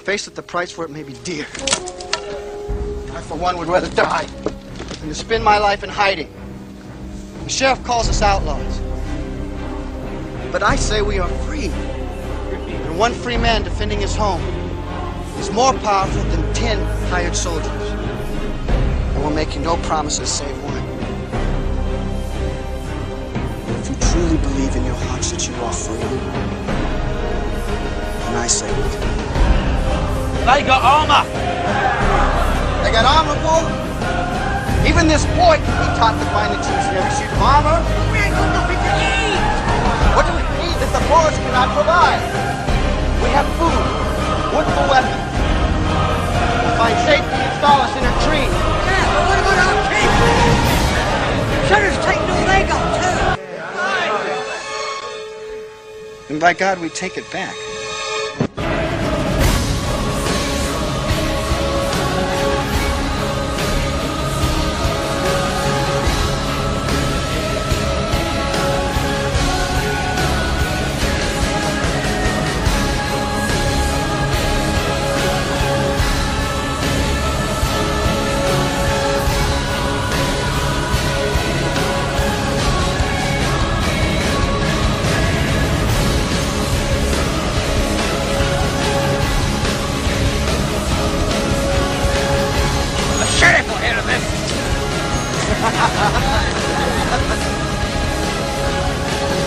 Faced with the price for it may be dear. I, for one, would rather die than to spend my life in hiding. The sheriff calls us outlaws. But I say we are free. And one free man defending his home is more powerful than 10 hired soldiers. I will make you no promises save one. If you truly believe in your hearts that you are free, then I say we can. They got armor! They got armor, Bull? Even this boy can be taught to find the cheese in every suit of armor. We ain't got nothing to eat! What do we need that the forest cannot provide? We have food, wood for weapons. We'll find safety and solace in a tree. Yeah, but what about our kids? Shutter's taking all they got, too. And by God, we take it back.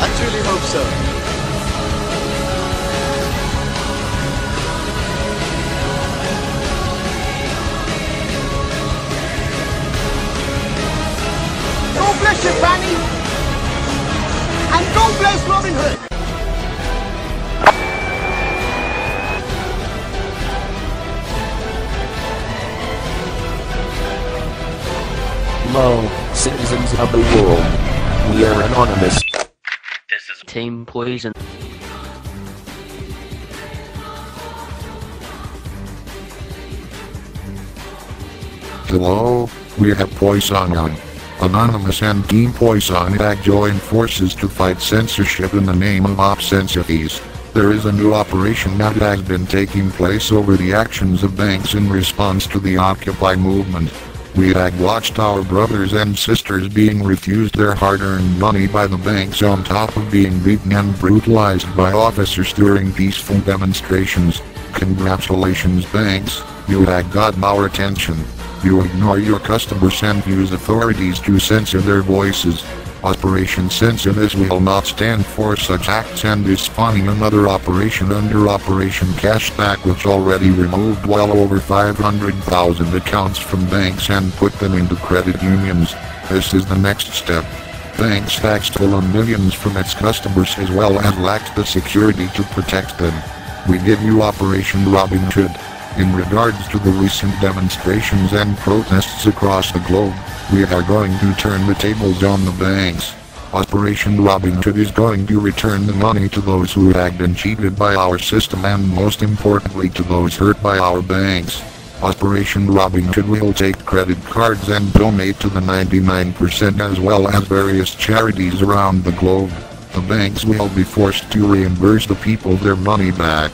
I truly hope so. God bless you, Fanny! And God bless Robin Hood! Hello, citizens of the world. We are anonymous. This is TeaMpoisoN. Hello, we have Poison on. Anonymous and TeaMpoisoN have joined forces to fight censorship in the name of obscenities. There is a new operation that has been taking place over the actions of banks in response to the Occupy movement. We have watched our brothers and sisters being refused their hard-earned money by the banks on top of being beaten and brutalized by officers during peaceful demonstrations. Congratulations, banks, you have gotten our attention. You ignore your customers and use authorities to censor their voices. Operation Censor This will not stand for such acts and is spawning another operation under Operation Cashback, which already removed well over 500,000 accounts from banks and put them into credit unions. This is the next step. Banks have stolen millions from its customers as well as lacked the security to protect them. We give you Operation Robin Hood. In regards to the recent demonstrations and protests across the globe, we are going to turn the tables on the banks. Operation Robin Hood is going to return the money to those who have been cheated by our system and most importantly to those hurt by our banks. Operation Robin Hood will take credit cards and donate to the 99% as well as various charities around the globe. The banks will be forced to reimburse the people their money back.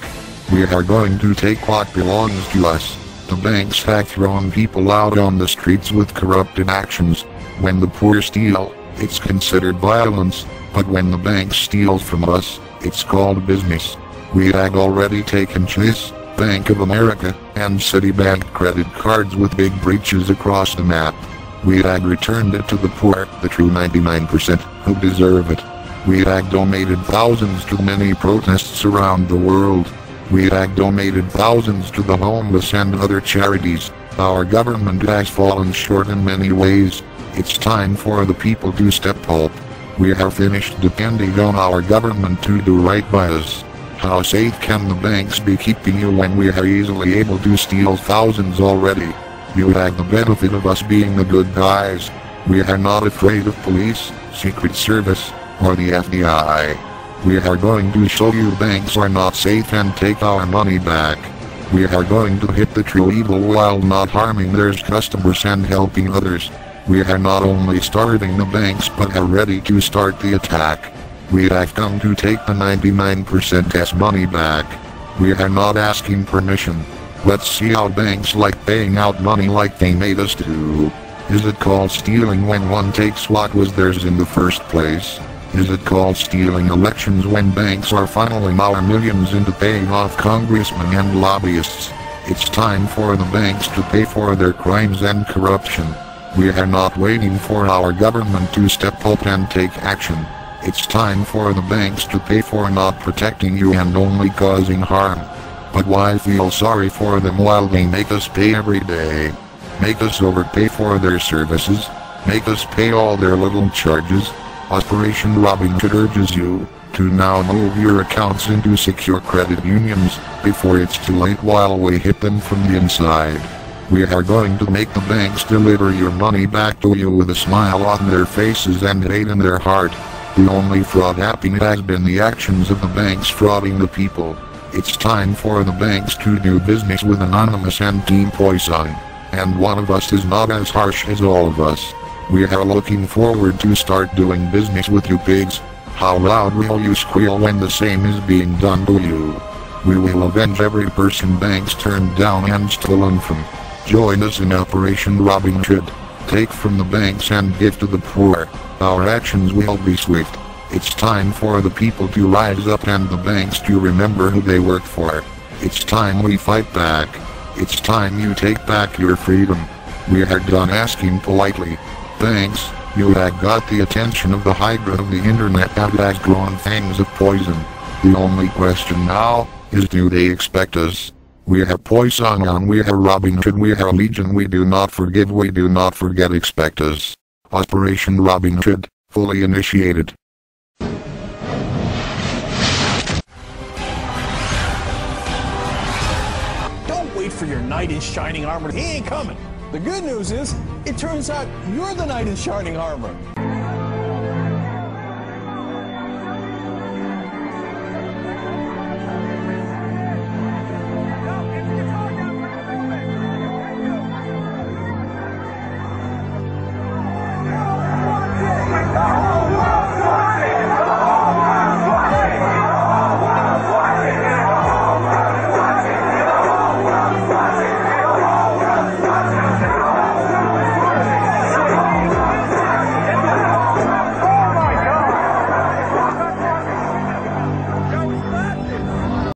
We are going to take what belongs to us. The banks have thrown people out on the streets with corrupted actions. When the poor steal, it's considered violence, but when the banks steal from us, it's called business. We have already taken Chase, Bank of America, and Citibank credit cards with big breaches across the map. We have returned it to the poor, the true 99%, who deserve it. We have donated thousands to many protests around the world. We have donated thousands to the homeless and other charities. Our government has fallen short in many ways. It's time for the people to step up. We are finished depending on our government to do right by us. How safe can the banks be keeping you when we are easily able to steal thousands already? You have the benefit of us being the good guys. We are not afraid of police, Secret Service, or the FBI. We are going to show you banks are not safe and take our money back. We are going to hit the true evil while not harming their customers and helping others. We are not only starving the banks but are ready to start the attack. We have come to take the 99%'s money back. We are not asking permission. Let's see how banks like paying out money like they made us do. Is it called stealing when one takes what was theirs in the first place? Is it called stealing elections when banks are funneling our millions into paying off congressmen and lobbyists? It's time for the banks to pay for their crimes and corruption. We are not waiting for our government to step up and take action. It's time for the banks to pay for not protecting you and only causing harm. But why feel sorry for them while they make us pay every day? Make us overpay for their services? Make us pay all their little charges? Operation Robin Hood urges you to now move your accounts into secure credit unions before it's too late while we hit them from the inside. We are going to make the banks deliver your money back to you with a smile on their faces and hate in their heart. The only fraud happening has been the actions of the banks frauding the people. It's time for the banks to do business with Anonymous and TeaMpoisoN. And one of us is not as harsh as all of us. We are looking forward to start doing business with you pigs. How loud will you squeal when the same is being done to you? We will avenge every person banks turned down and stolen from. Join us in Operation Robin Hood. Take from the banks and give to the poor. Our actions will be swift. It's time for the people to rise up and the banks to remember who they work for. It's time we fight back. It's time you take back your freedom. We are done asking politely. Thanks, you have got the attention of the Hydra of the internet that has grown fangs of poison. The only question now is, do they expect us? We are Poison, we are Robin Hood, we are Legion, we do not forgive, we do not forget, expect us. Operation Robin Hood, fully initiated. Don't wait for your knight in shining armor. He ain't coming. The good news is, it turns out you're the knight in shining armor.